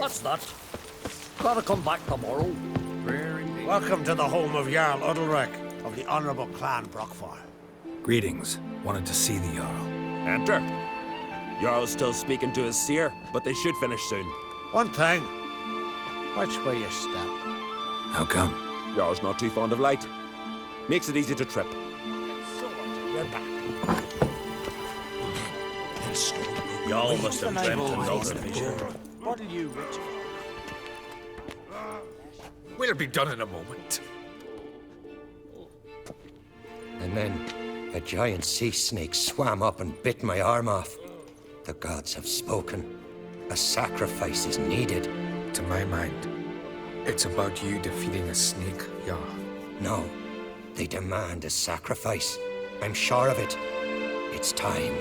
What's that? Gotta come back tomorrow. Very neat. Welcome to the home of Jarl Udalrek of the Honourable Clan Brockfire. Greetings. Wanted to see the Jarl. Enter. Jarl's still speaking to his seer, but they should finish soon. One thing. Which way you step? How come? Jarl's not too fond of light. Makes it easy to trip. You're back. Y'all must have dreamt another vision. What'll you, Richard? We'll be done in a moment. And then a giant sea snake swam up and bit my arm off. The gods have spoken. A sacrifice is needed. To my mind, it's about you defeating a snake, Jarl. No, they demand a sacrifice. I'm sure of it. It's time.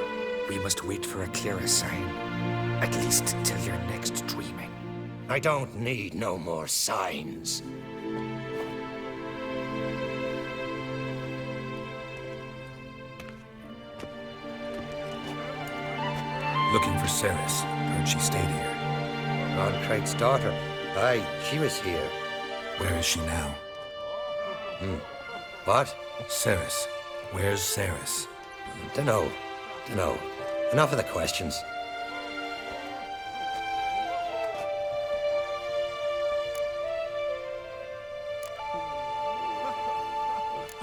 We must wait for a clearer sign. At least till your next dreaming. I don't need no more signs. Looking for Ceres. Heard she stayed here. Craig's daughter. Aye, she was here. Where is she now? What? Ceres. Where's Ceres? Dunno. Enough of the questions.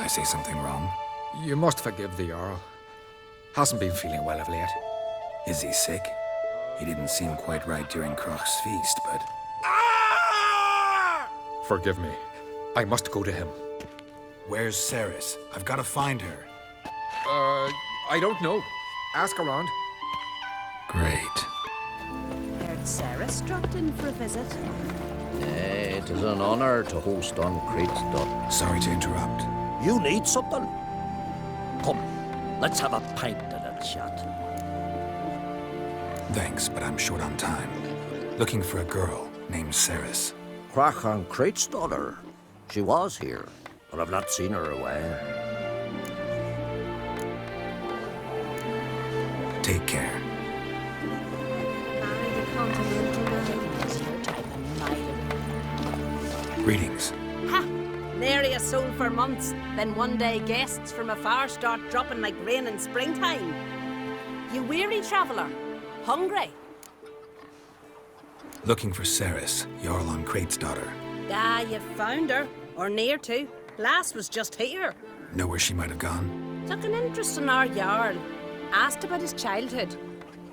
I say something wrong? You must forgive the Jarl. Hasn't been feeling well of late. Is he sick? He didn't seem quite right during Croc's feast, but... Forgive me. I must go to him. Where's Ceres? I've got to find her. I don't know. Ask around. Great. Heard Ceres dropped in for a visit. It is an honor to host on Craig's daughter. Sorry to interrupt. You need something? Come, let's have a pint and a chat. Thanks, but I'm short on time. Looking for a girl named Ceres. Crach on Craig's daughter. She was here, but I've not seen her away. Take care. Marry the continental man. Is your type of mile. Greetings. Ha! Nary a soul for months. Then one day guests from afar start dropping like rain in springtime. You weary traveller? Hungry? Looking for Ceres, Jarl on Craig's daughter. Ah, you found her. Or near to. Last was just here. Know where she might have gone? Took an interest in our Jarl. Asked about his childhood.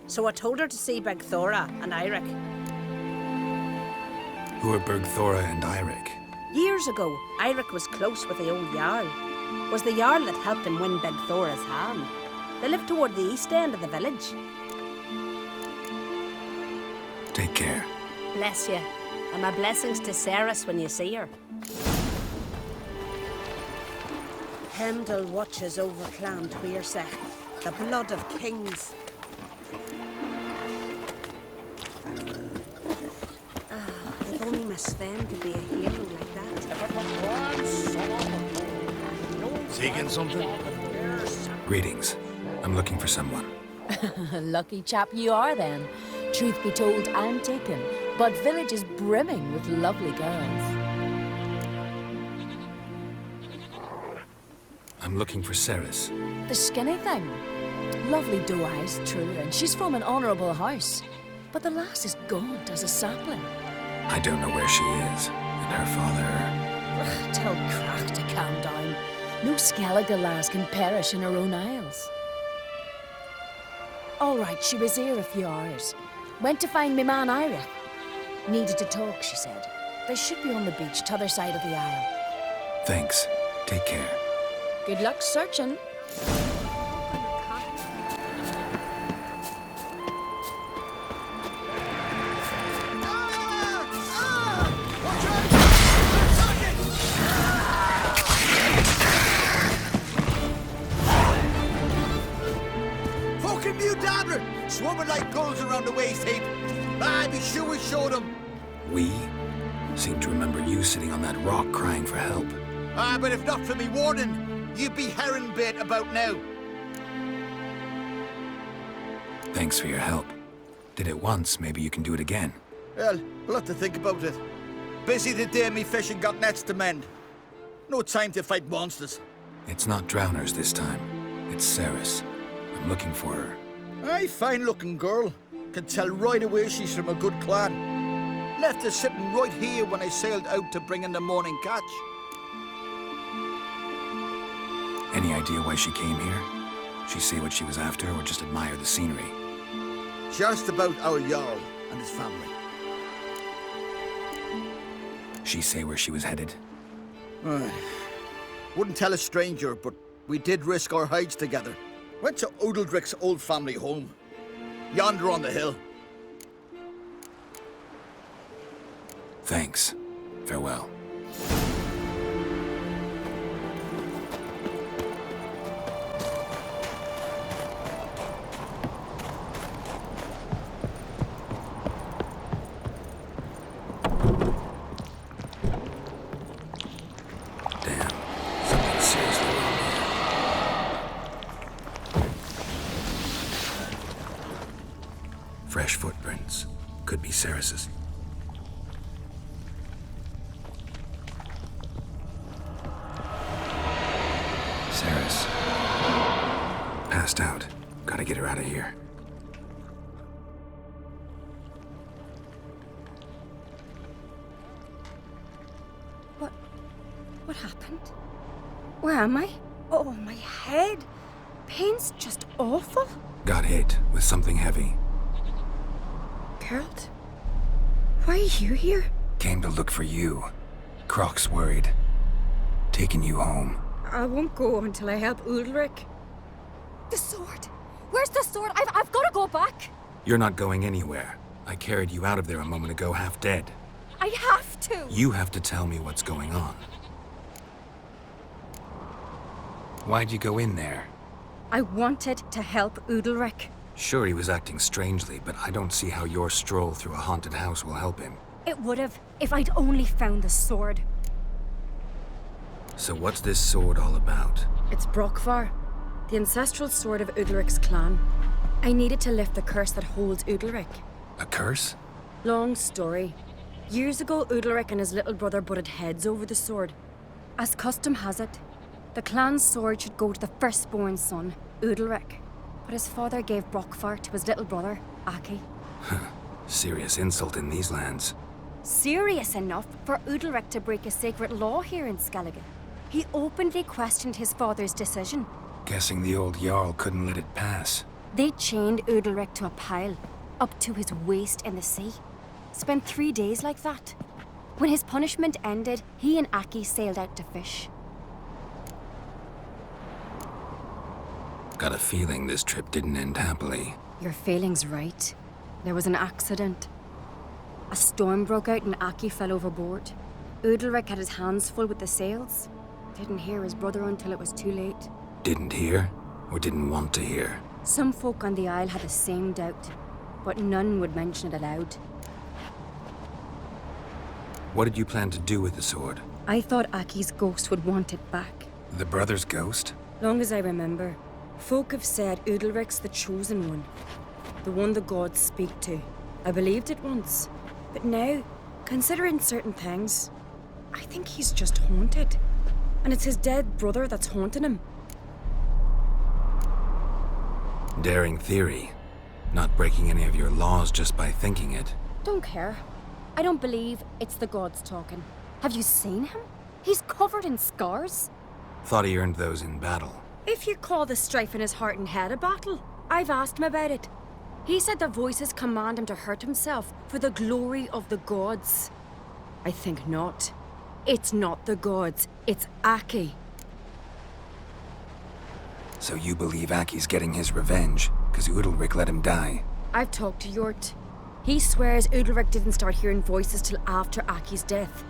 So I told her to see Bergthora and Eirik. Who are Bergthora and Eirik? Years ago, Eirik was close with the old Jarl. Was the Jarl that helped him win Bergthora's hand. They lived toward the east end of the village. Take care. Bless you. And my blessings to Ceres when you see her. Heimdall watches over Clan Twicht, the blood of kings. If only my Sven could be a hero like that. Seeking something? Greetings. I'm looking for someone. Lucky chap you are then. Truth be told, I'm taken, but village is brimming with lovely girls. I'm looking for Ceres. The skinny thing. Lovely doe eyes, true, and she's from an honourable house. But the lass is gaunt as a sapling. I don't know where she is. And her father... Tell Crach to calm down. No Skellige lass can perish in her own isles. All right, she was here a few hours. Went to find me man Eirik. Needed to talk, she said. They should be on the beach, t'other side of the aisle. Thanks. Take care. Good luck searching. Fucking mute Dabler! Swarming like gulls around the waist heap. I'd be sure we showed them. We? Seem to remember you sitting on that rock crying for help. But if not for me warning, you'd be herring bait about now. Thanks for your help. Did it once, maybe you can do it again. Well, we'll have to think about it. Busy the day me fishing got nets to mend. No time to fight monsters. It's not drowners this time. It's Ceres. I'm looking for her. Aye, fine-looking girl. Can tell right away she's from a good clan. Left her sitting right here when I sailed out to bring in the morning catch. Any idea why she came here? She say what she was after or just admire the scenery? She asked about our Jarl and his family. She say where she was headed? Wouldn't tell a stranger, but we did risk our hides together. Went to Udaldric's old family home. Yonder on the hill. Thanks. Farewell. Fresh footprints. Could be Ceres's. Ceres. Passed out. Gotta get her out of here. What happened? Where am I? Oh, my head. Pain's just awful. Got hit with something heavy. Geralt? Why are you here? Came to look for you. Croc's worried. Taking you home. I won't go until I help Udalric. The sword! Where's the sword? I've got to go back! You're not going anywhere. I carried you out of there a moment ago half dead. I have to! You have to tell me what's going on. Why'd you go in there? I wanted to help Udalric. Sure, he was acting strangely, but I don't see how your stroll through a haunted house will help him. It would have, if I'd only found the sword. So what's this sword all about? It's Brokvar, the ancestral sword of Udalric's clan. I needed to lift the curse that holds Udalric. A curse? Long story. Years ago, Udalric and his little brother butted heads over the sword. As custom has it, the clan's sword should go to the firstborn son, Udalric. But his father gave Brokvar to his little brother, Aki. Serious insult in these lands. Serious enough for Udalric to break a sacred law here in Skellige. He openly questioned his father's decision. Guessing the old Jarl couldn't let it pass. They chained Udalric to a pile, up to his waist in the sea. Spent 3 days like that. When his punishment ended, he and Aki sailed out to fish. Got a feeling this trip didn't end happily. Your feeling's right. There was an accident. A storm broke out and Aki fell overboard. Udalric had his hands full with the sails. Didn't hear his brother until it was too late. Didn't hear? Or didn't want to hear? Some folk on the Isle had the same doubt, but none would mention it aloud. What did you plan to do with the sword? I thought Aki's ghost would want it back. The brother's ghost? Long as I remember, folk have said Udalric's the chosen one. The one the gods speak to. I believed it once. But now, considering certain things, I think he's just haunted. And it's his dead brother that's haunting him. Daring theory. Not breaking any of your laws just by thinking it. Don't care. I don't believe it's the gods talking. Have you seen him? He's covered in scars. Thought he earned those in battle. If you call the strife in his heart and head a battle, I've asked him about it. He said the voices command him to hurt himself for the glory of the gods. I think not. It's not the gods, it's Aki. So you believe Aki's getting his revenge, because Udalric let him die? I've talked to Yort. He swears Udalric didn't start hearing voices till after Aki's death.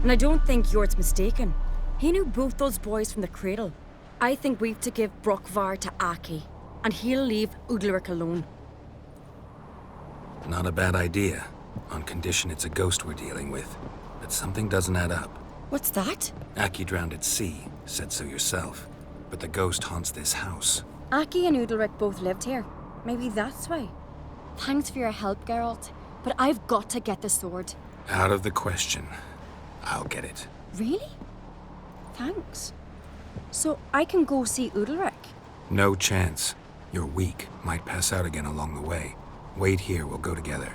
And I don't think Yort's mistaken. He knew both those boys from the cradle. I think we've to give Brokvar to Aki, and he'll leave Udalric alone. Not a bad idea, on condition it's a ghost we're dealing with. But something doesn't add up. What's that? Aki drowned at sea, said so yourself. But the ghost haunts this house. Aki and Udalric both lived here. Maybe that's why. Thanks for your help, Geralt. but I've got to get the sword. Out of the question. I'll get it. Really? Thanks. So I can go see Udalric? No chance. You're weak. Might pass out again along the way. Wait here, we'll go together.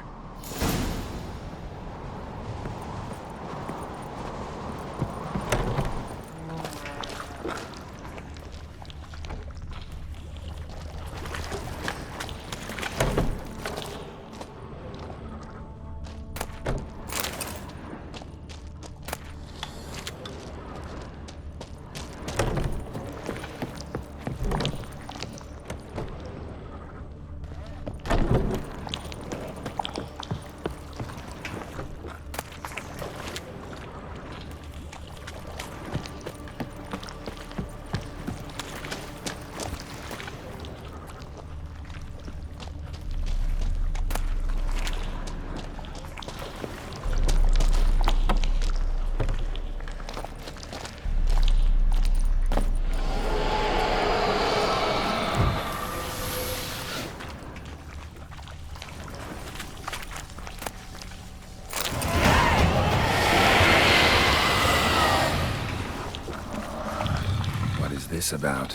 This about?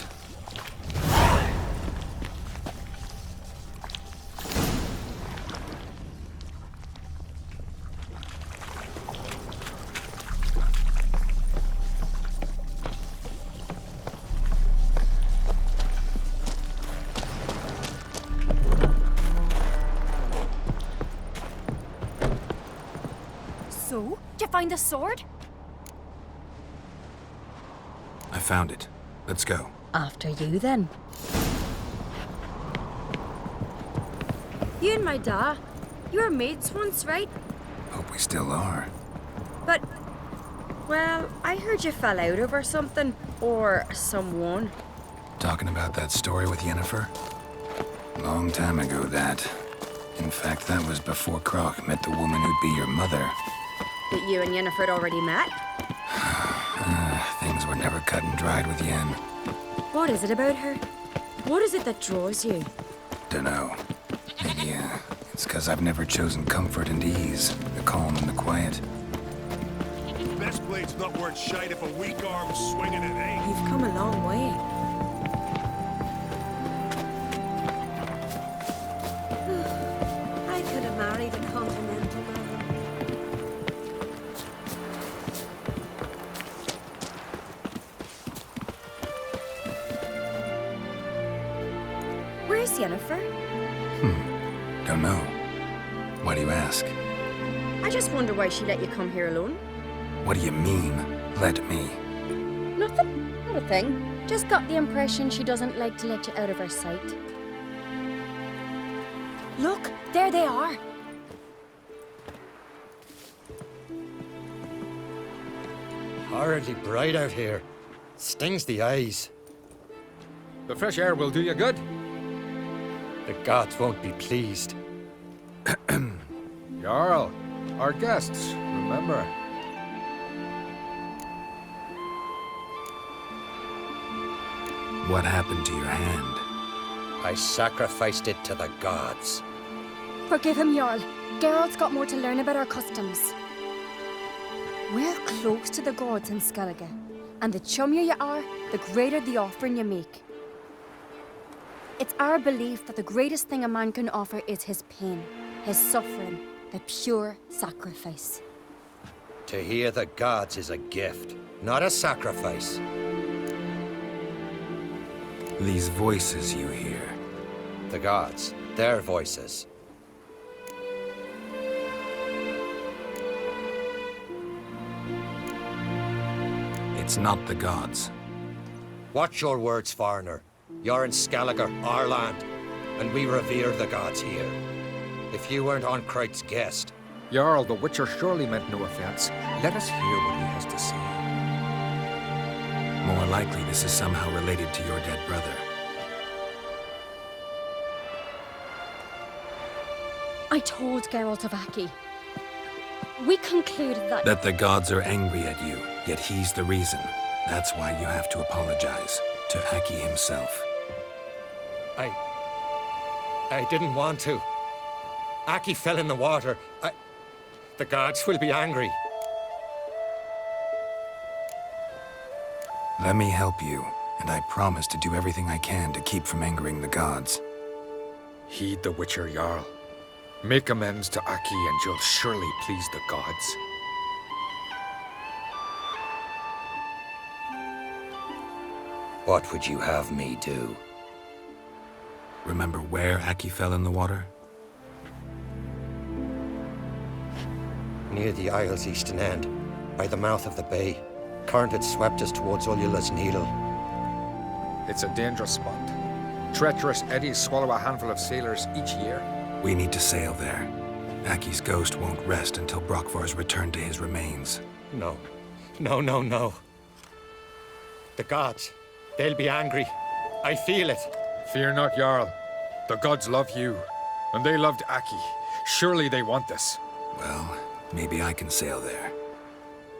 So, did you find the sword? I found it. Let's go. After you, then. You and my da, you were mates once, right? Hope we still are. But, well, I heard you fell out over something, or someone. Talking about that story with Yennefer? Long time ago, that. In fact, that was before Croc met the woman who'd be your mother. But you and Yennefer had already met? Things were never cut and dried with Yen. What is it about her? What is it that draws you? Dunno. Maybe, it's 'cause I've never chosen comfort and ease, the calm and the quiet. Best blade's not worth shite if a weak arm's swinging it ain't. You've come a long way. I could have married a continental man. Where's Yennefer? Don't know. Why do you ask? I just wonder why she let you come here alone. What do you mean, let me? Nothing. Not a thing. Just got the impression she doesn't like to let you out of her sight. Look, there they are. Horridly bright out here. Stings the eyes. The fresh air will do you good. The gods won't be pleased. Jarl, our guests, remember. What happened to your hand? I sacrificed it to the gods. Forgive him, Jarl. Geralt's got more to learn about our customs. We're close to the gods in Skellige, and the chummier you are, the greater the offering you make. It's our belief that the greatest thing a man can offer is his pain, his suffering, the pure sacrifice. To hear the gods is a gift, not a sacrifice. These voices you hear. The gods, their voices. It's not the gods. Watch your words, foreigner. You're in Skellige, our land, and we revere the gods here. If you weren't Onkreit's guest... Jarl, the Witcher surely meant no offense. Let us hear what he has to say. More likely this is somehow related to your dead brother. I told Geralt of Aki. We concluded that... That the gods are angry at you, yet he's the reason. That's why you have to apologize to Aki himself. I didn't want to. Aki fell in the water. The gods will be angry. Let me help you, and I promise to do everything I can to keep from angering the gods. Heed the Witcher Jarl. Make amends to Aki and you'll surely please the gods. What would you have me do? Remember where Aki fell in the water? Near the Isle's eastern end, by the mouth of the bay. Current had swept us towards Ullula's Needle. It's a dangerous spot. Treacherous eddies swallow a handful of sailors each year. We need to sail there. Aki's ghost won't rest until Brokvar's returned to his remains. No. No, no, no. The gods, they'll be angry. I feel it. Fear not, Jarl. The gods love you, and they loved Aki. Surely they want this. Well, maybe I can sail there.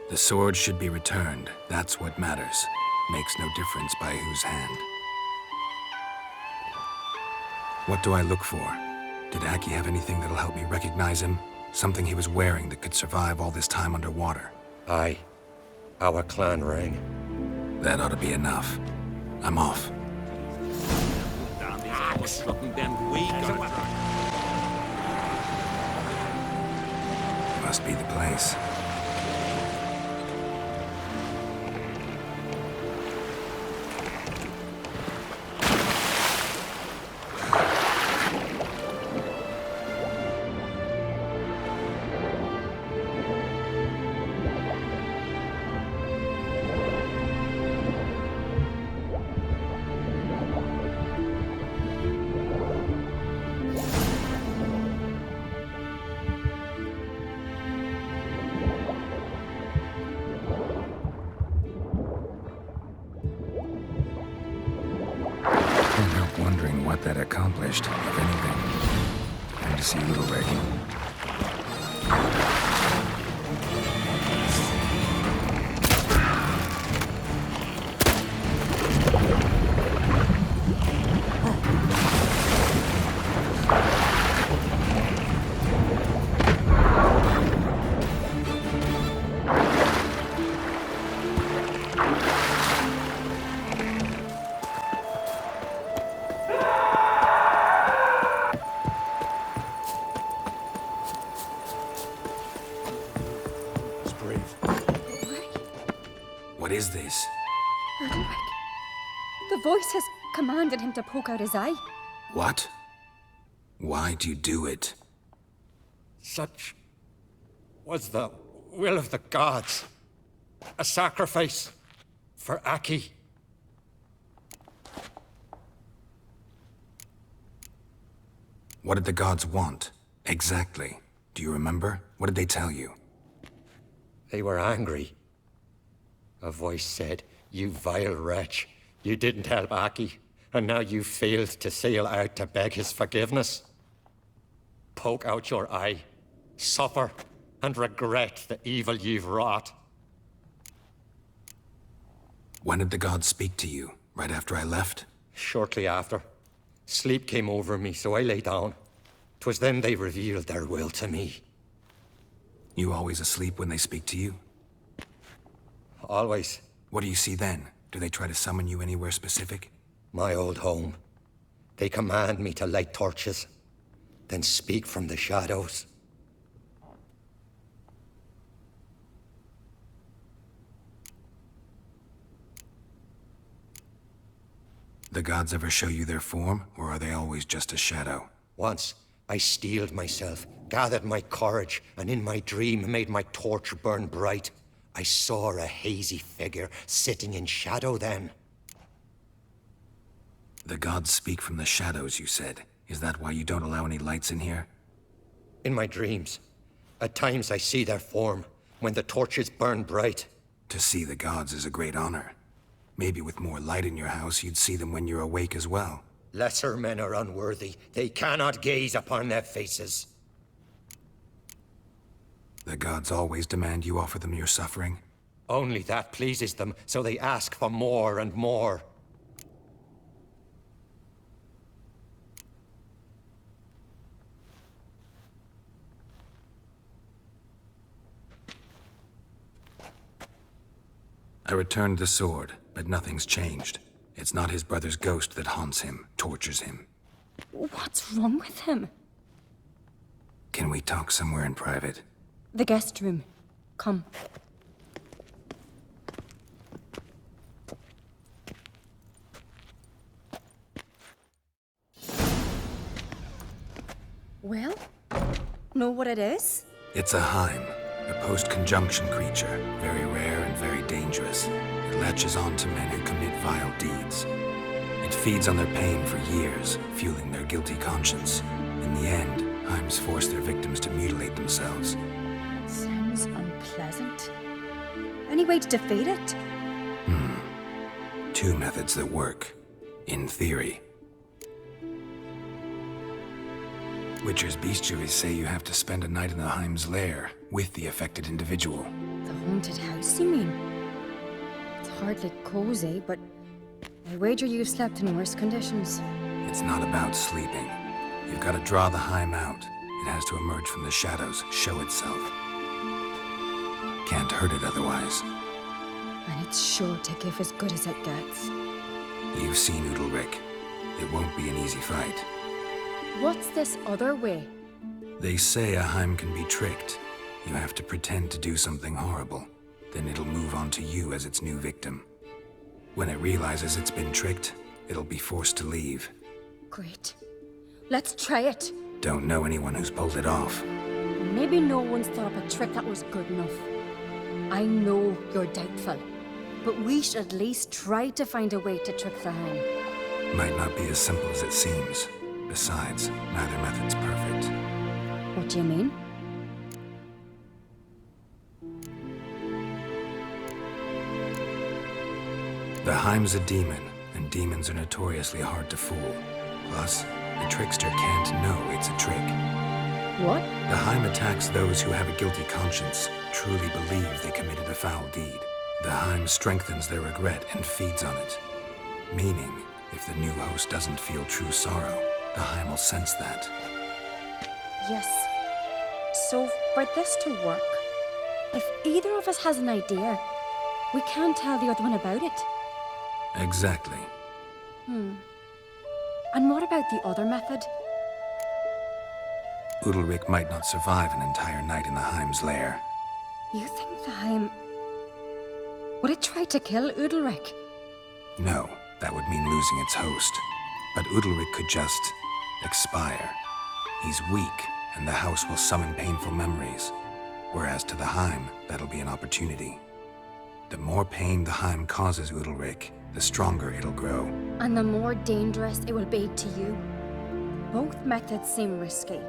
The sword should be returned. That's what matters. Makes no difference by whose hand. What do I look for? Did Aki have anything that'll help me recognize him? Something he was wearing that could survive all this time underwater? Aye. Our clan ring. That ought to be enough. I'm off. Must be the place. Wondering what that accomplished, if anything. Time to see Little Rig. What is this? Ulrich. The voice has commanded him to poke out his eye. What? Why'd you do it? Such was the will of the gods. A sacrifice for Aki. What did the gods want? Exactly. Do you remember? What did they tell you? They were angry. A voice said, "You vile wretch, you didn't help Aki, and now you failed to sail out to beg his forgiveness. Poke out your eye, suffer, and regret the evil you've wrought." When did the gods speak to you? Right after I left? Shortly after. Sleep came over me, so I lay down. 'Twas then they revealed their will to me. You always asleep when they speak to you? Always. What do you see then? Do they try to summon you anywhere specific? My old home. They command me to light torches, then speak from the shadows. The gods ever show you their form, or are they always just a shadow? Once, I steeled myself, gathered my courage, and in my dream made my torch burn bright. I saw a hazy figure sitting in shadow then. The gods speak from the shadows, you said. Is that why you don't allow any lights in here? In my dreams. At times I see their form, when the torches burn bright. To see the gods is a great honor. Maybe with more light in your house, you'd see them when you're awake as well. Lesser men are unworthy. They cannot gaze upon their faces. The gods always demand you offer them your suffering? Only that pleases them, so they ask for more and more. I returned the sword, but nothing's changed. It's not his brother's ghost that haunts him, tortures him. What's wrong with him? Can we talk somewhere in private? The guest room. Come. Well, know what it is? It's a Heim, a post-conjunction creature, very rare and very dangerous. It latches on to men who commit vile deeds. It feeds on their pain for years, fueling their guilty conscience. In the end, Heims force their victims to mutilate themselves. Sounds unpleasant. Any way to defeat it? Two methods that work. In theory. Witcher's bestiaries say you have to spend a night in the Heim's lair with the affected individual. The haunted house, you mean? It's hardly cozy, but I wager you've slept in worse conditions. It's not about sleeping. You've got to draw the Heim out. It has to emerge from the shadows, show itself. Can't hurt it otherwise. And it's sure to give as good as it gets. You've seen Udalric. It won't be an easy fight. What's this other way? They say a Heim can be tricked. You have to pretend to do something horrible. Then it'll move on to you as its new victim. When it realizes it's been tricked, it'll be forced to leave. Great. Let's try it. Don't know anyone who's pulled it off. Maybe no one's thought up a trick that was good enough. I know you're doubtful, but we should at least try to find a way to trick the Heim. Might not be as simple as it seems. Besides, neither method's perfect. What do you mean? The Heim's a demon, and demons are notoriously hard to fool. Plus, the trickster can't know it's a trick. What? The Heim attacks those who have a guilty conscience, truly believe they committed a foul deed. The Heim strengthens their regret and feeds on it. Meaning, if the new host doesn't feel true sorrow, the Heim will sense that. Yes. So, for this to work, if either of us has an idea, we can't tell the other one about it. Exactly. And what about the other method? Udalric might not survive an entire night in the Heim's lair. You think the Heim... Would it try to kill Udalric? No, that would mean losing its host. But Udalric could just expire. He's weak, and the house will summon painful memories. Whereas to the Heim, that'll be an opportunity. The more pain the Heim causes Udalric, the stronger it'll grow. And the more dangerous it will be to you. Both methods seem risky,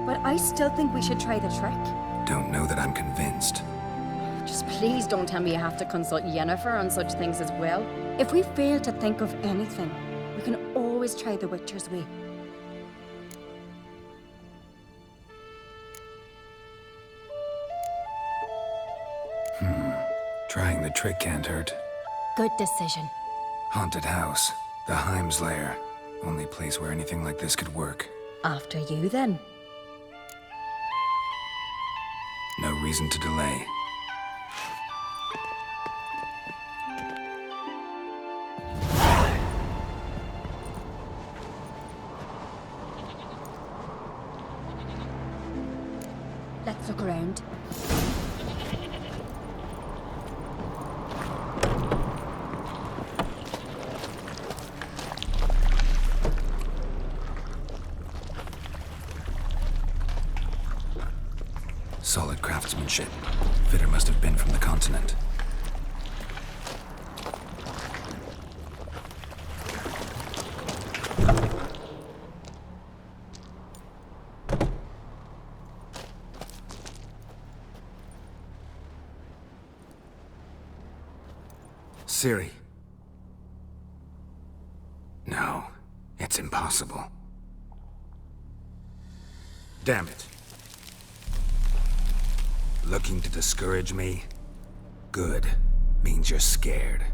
but I still think we should try the trick. Don't know that I'm convinced. Just please don't tell me you have to consult Yennefer on such things as well. If we fail to think of anything, we can always try the Witcher's way. Trying the trick can't hurt. Good decision. Haunted house. The Heim's lair. Only place where anything like this could work. After you, then. No reason to delay. Let's look around. Solid craftsmanship. Fitter must have been from the continent. Ciri. No, it's impossible. Damn it. Looking to discourage me? Good. Means you're scared.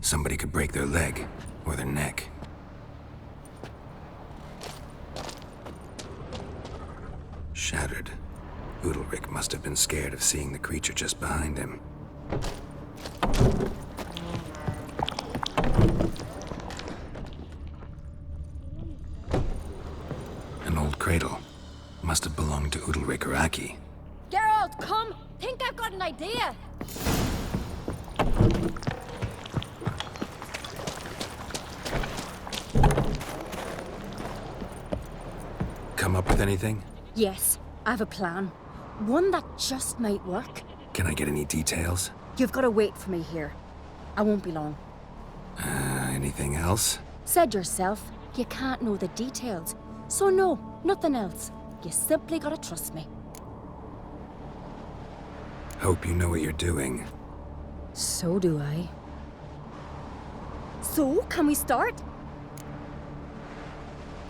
Somebody could break their leg, or their neck. Shattered. Udalric must have been scared of seeing the creature just behind him. An old cradle. Must have belonged to Udalric or Aki. Geralt, come! Think I've got an idea! Come up with anything? Yes, I have a plan. One that just might work. Can I get any details? You've got to wait for me here. I won't be long. Anything else? Said yourself, you can't know the details. So no, nothing else. You simply gotta trust me. Hope you know what you're doing. So do I. So, can we start?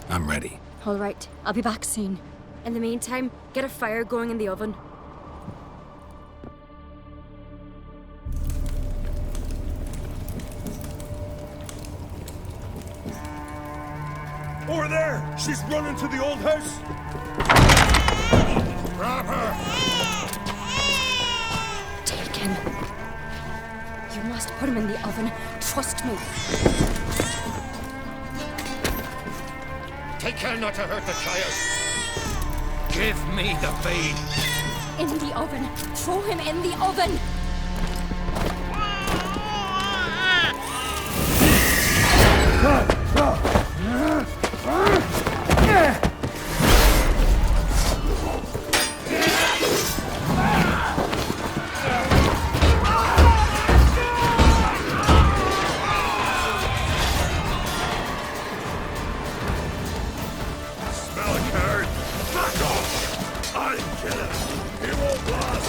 I'm ready. All right, I'll be back soon. In the meantime, get a fire going in the oven. Over there! She's running to the old house! Grab her! Taken. You must put him in the oven. Trust me. Take care not to hurt the child. Give me the babe. In the oven. Throw him in the oven. Smell a card? Fuck off! I'll kill him! He won't last!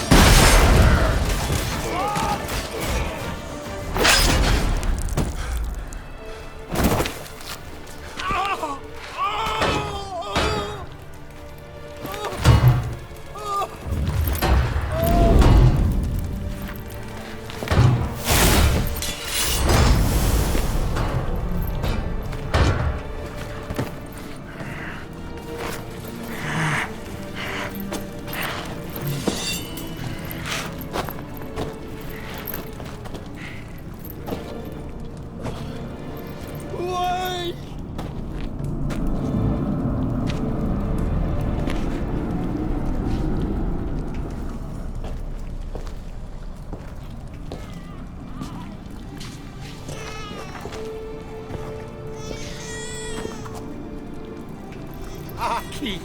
Aki!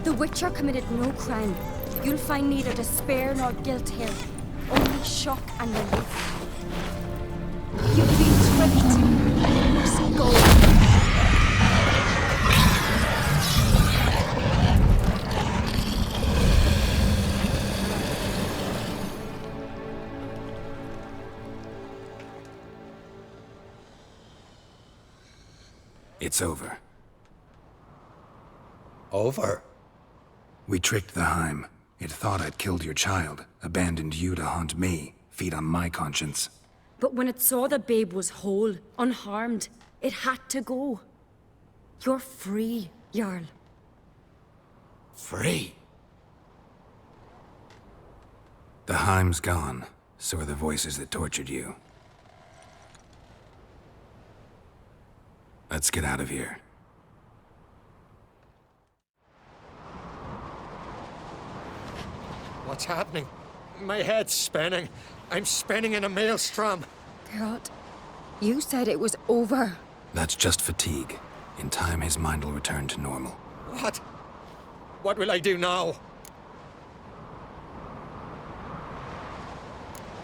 The Witcher committed no crime. You'll find neither despair nor guilt here. Only shock and relief. You've been tricked. You must go. It's over. Over? We tricked the Heim. It thought I'd killed your child, abandoned you to haunt me, feed on my conscience. But when it saw the babe was whole, unharmed, it had to go. You're free, Jarl. Free? The Heim's gone, so are the voices that tortured you. Let's get out of here. What's happening? My head's spinning. I'm spinning in a maelstrom. Geralt, you said it was over. That's just fatigue. In time, his mind will return to normal. What? What will I do now?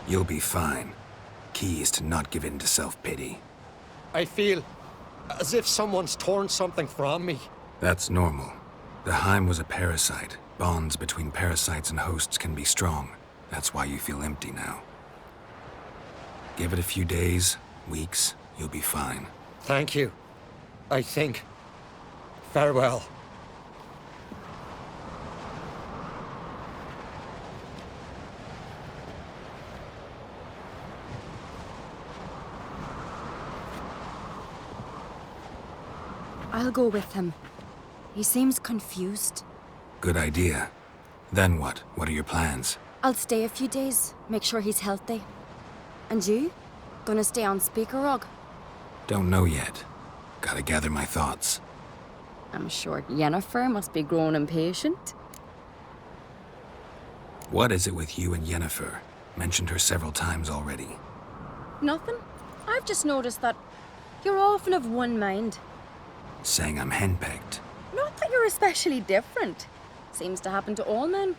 You'll be fine. Key is to not give in to self-pity. I feel as if someone's torn something from me. That's normal. The Heim was a parasite. Bonds between parasites and hosts can be strong. That's why you feel empty now. Give it a few days, weeks, you'll be fine. Thank you. I think. Farewell. I'll go with him. He seems confused. Good idea. Then what? What are your plans? I'll stay a few days, make sure he's healthy. And you? Gonna stay on speaker rug? Don't know yet. Gotta gather my thoughts. I'm sure Yennefer must be growing impatient. What is it with you and Yennefer? Mentioned her several times already. Nothing. I've just noticed that you're often of one mind. Saying I'm henpecked. Not that you're especially different. Seems to happen to all men.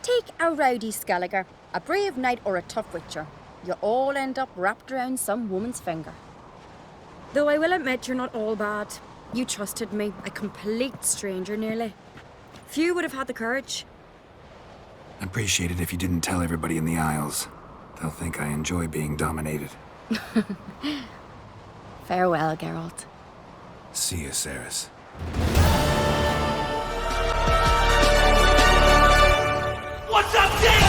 Take a rowdy Skelliger, a brave knight or a tough witcher. You all end up wrapped around some woman's finger. Though I will admit you're not all bad. You trusted me, a complete stranger nearly. Few would have had the courage. I'd appreciate it if you didn't tell everybody in the Isles. They'll think I enjoy being dominated. Farewell, Geralt. See you, Ceres. What's up, Dave?